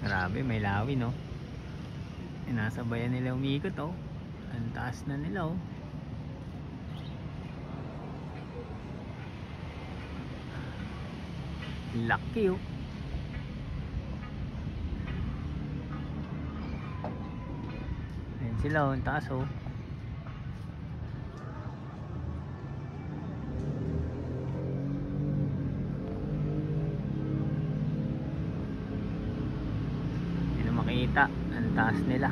Grabe, may lawi, no? Nasabayan nila umikot, oh. Ang taas na nila, oh. Laki, oh. Ayan sila, oh. Ang taas, oh. Hindi na makita. Ang taas nila.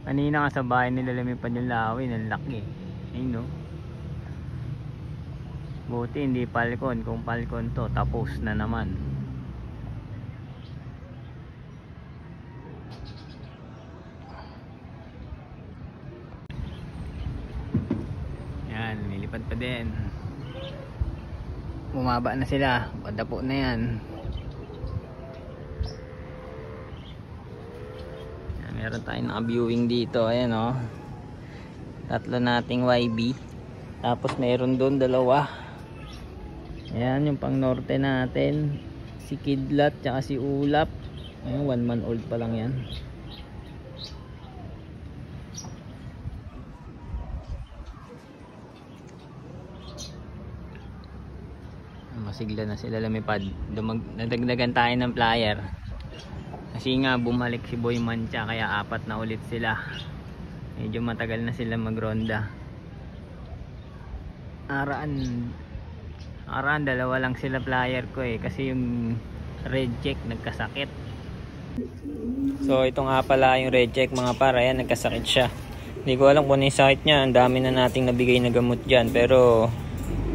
Kanina nga sa bahay nila lumipad yung lawin, ang laki. Ayun, no? Buti hindi palkon. Kung palkon to, tapos na naman. Yan, nilipad pa din. Bumaba na sila. Padapo na yan. Meron tayong naka-viewing dito. Ayan, oh. Tatlo nating YB. Tapos meron doon dalawa. Ayan yung pang norte natin. Si Kidlat tsaka si Ulap. Ayan, 1 month old pa lang yan. Masigla na sila lumipad. Nadagdagan tayo ng flyer. Kasi nga bumalik si Boy Mancha, kaya 4 na ulit sila. Medyo matagal na sila magronda. Araan dalawa lang sila flyer ko eh, kasi yung red check nagkasakit. So ito nga pala yung red check mga par. Ayan, nagkasakit siya. Hindi ko alam kung ano yung sakit niya. Ang dami na nating nabigay na gamot dyan, pero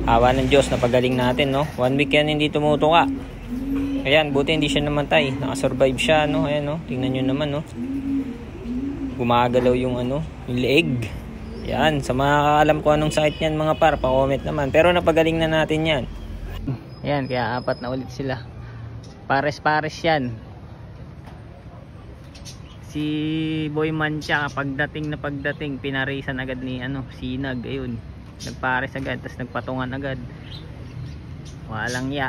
awa ng Diyos, napagaling natin, no? 1 week yan hindi tumutuka. Ayan, buti hindi siya namatay. Nakasurvive siya, no? Ayan, no? Tingnan nyo naman, no? Gumagalaw yung ano, yung leeg. Ayan, sa mga alam ko anong sakit niyan mga par, pa-comment naman. Pero napagaling na natin yan. Ayan, kaya 4 na ulit sila. Pares-pares yan. Si Boy Mancha, pagdating pinarisan agad ni ano, Sinag. Ayun, nagpares agad, tapos nagpatungan agad. Walang ya.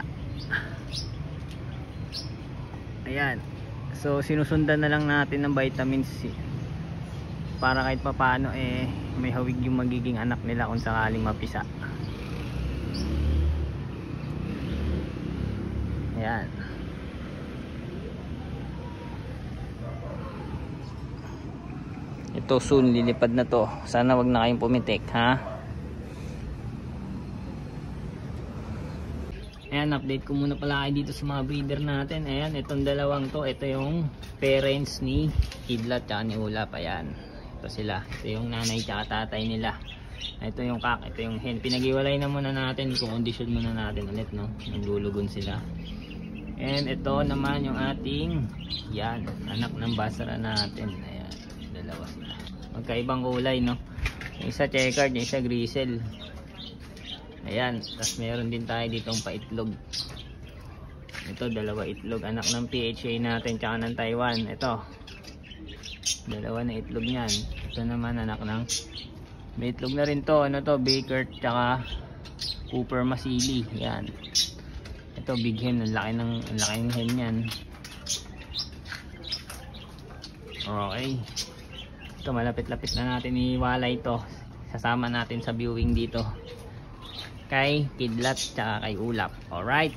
Ayan, so sinusundan na lang natin ng vitamin C para kahit papaano eh may hawig yung magiging anak nila kung sakaling mapisa. Ayan, ito soon lilipad na to. Sana wag na kayong pumitik, ha? Ayan, update ko muna pala kayo dito sa mga breeder natin. Ayan, itong dalawang to, ito yung parents ni Kidlat at ni Ulap. Ayan, ito sila. Ito yung nanay at tatay nila. Ito yung kak, ito yung hen. Pinag-iwalay na muna natin, kung-condition muna natin ulit, no? Naglulugon sila. And ito naman yung ating, yan, anak ng basara natin. Ayan, dalawa sila. Magkaibang kulay, no? Yung isa checkered, yung isa grizzle. Ayan, tapos meron din tayo ditong paitlog. Ito, dalawa itlog, anak ng PHA natin tsaka ng Taiwan. Ito, dalawa na itlog niyan. Ito naman anak ng, may itlog na rin to, ano to, Baker tsaka Cooper Masili. Ayan, ito big hen, ang laki ng hen yan. Okay, ito malapit-lapit na natin iwalay ito. Sasama natin sa viewing dito kay Kidlat tsaka kay Ulap. Alright,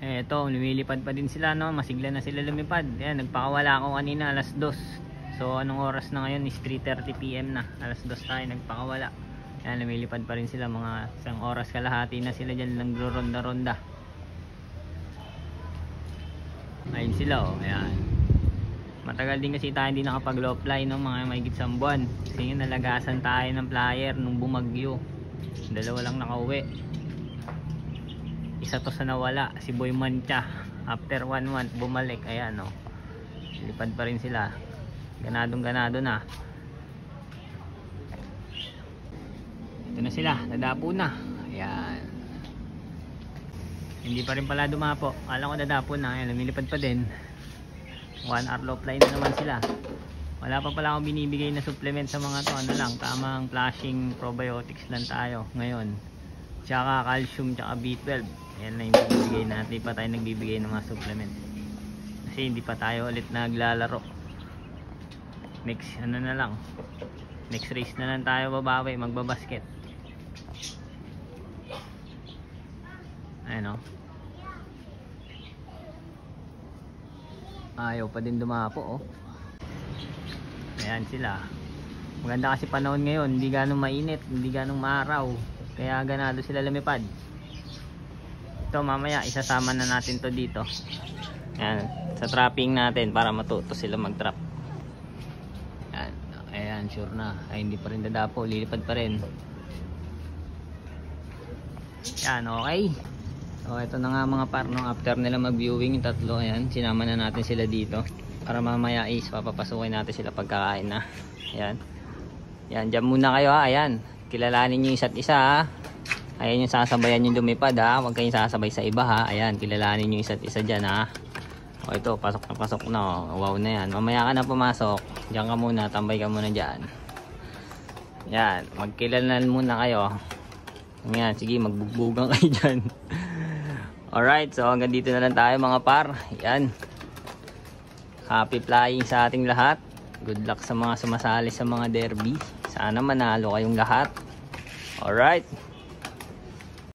eto, lumilipad pa din sila, no? Masigla na sila lumipad. Ayan, nagpakawala ako kanina alas 2. So anong oras na ngayon is 3:30 PM na. Alas 2 tayo nagpakawala. Ayan, lumilipad pa rin sila. Mga 1 oras kalahati na sila dyan lang ronda-ronda. Ayun sila, oh. Ayan, matagal din kasi tayo hindi nakapag-low fly, no? Mga mahigit 1 buwan. Kasi yun, nalagasan tayo ng flyer nung bumagyo. Dalawa lang nakauwi. Isa to sa nawala, si Boy Mancha. After 1 month bumalik. Ayan, no? Lipad pa rin sila. Ganadong ganado na. Ito na sila, nadapo na. Ayan, Hindi pa rin pala dumapo. Alam ko dadapon na. Ayan, lumilipad pa din. 1 hour low fly na naman sila. Wala pa pala akong binibigay na supplement sa mga to. Ano lang, tamang flashing probiotics lang tayo ngayon. Tsaka calcium, tsaka B12. Ayan na yung binibigay natin. Hindi pa tayo nagbibigay ng mga supplement. Kasi hindi pa tayo ulit naglalaro. Next, ano na lang. Next race na lang tayo babawi. Magbabasket. Ayan o. Ayaw pa din dumapo oh. Ayan sila. Maganda kasi panahon ngayon, hindi ganong mainit, hindi ganong maaraw, kaya ganado sila lumipad. Ito mamaya isasama na natin to dito. Ayan, sa trapping natin para matuto sila mag-trap. Ayan, ayan sure na. Ay hindi pa rin dadapo, lilipad pa rin. Ayan, okay. So ito na nga mga par, no? After nila mag-viewing yung tatlo, ayan, sinama na natin sila dito para mamaya is papapasukin natin sila pagkakain na. Ayan. Ayan, dyan muna kayo ha. Ayan, kilalanin nyo isa't isa ha. Ayan yung sasabayan yung lumipad ha. Huwag kayong sasabay sa iba ha. Ayan, kilalanin nyo isa't isa dyan ha. O ito, pasok na oh. Wow na yan. Mamaya ka na pumasok. Dyan ka muna, tambay ka muna dyan. Ayan, magkilalan muna kayo. Ayan, sige, magbugbugan kayo dyan. Alright, so hanggang dito na lang tayo mga par. Ayan. Happy flying sa ating lahat. Good luck sa mga sumasali sa mga derby. Sana manalo kayong lahat. Alright.